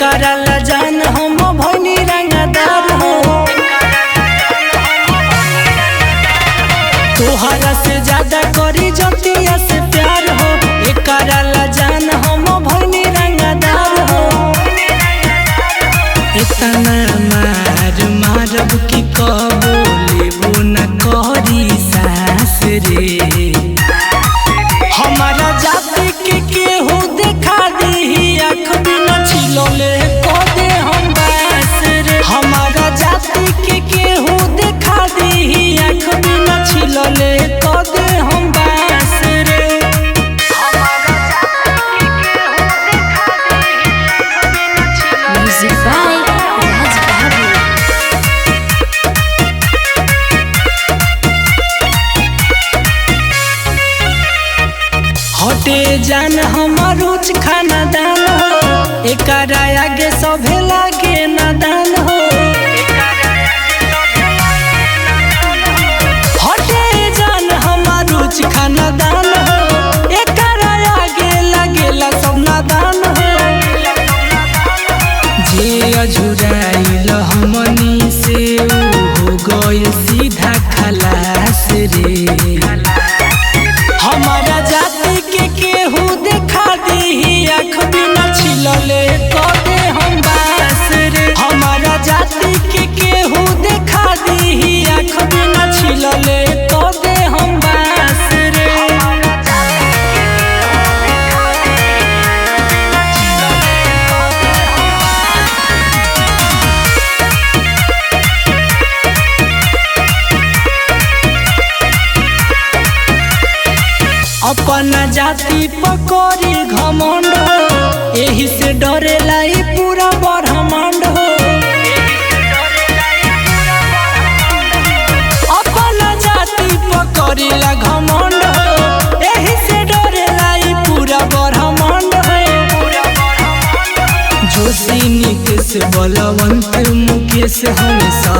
एकरा ला जान हम भइनी रंगदार हो। तोहरा से ज्यादा करी जतिया से प्यार हो। एकरा ला जान हम भइनी रंगदार हो। इतना मार मारब की कबो लेबो न करी सास रे। हमारा जाति के केहू देखा दी आँख बिना छिलले को दे हम बास रे। हमारा जाति के केहू देखा दी आँख बिना छिलले को दे हम बास रे। Music by Raj Babu. हटे जान हमार रोज खाना दान हो। एकरा आगे सभे लागे नादान हो। हटे जान हमार रोज खाना दान हो। एकरा आगे लागेला सब नादान हो। जे अझुराइल हमनी से हो गइल सीधा खलास रे। हमारा जाति के केहू देखा दी आँख बिना छिलले को दे हम बास रे। हमारा जाति के केहू देखा दी आँख बिना छिलले को दे हम बास रे। अपना जाति पकड़ी घमंड हो। एही से डरेला ई पूरा ब्रह्मांड हो। अपना जाति पकड़ीला घमंड हो। एही से डरेला ई पूरा ब्रह्मांड हो। जोशी नीतीश बलवंत मुकेश हमेशा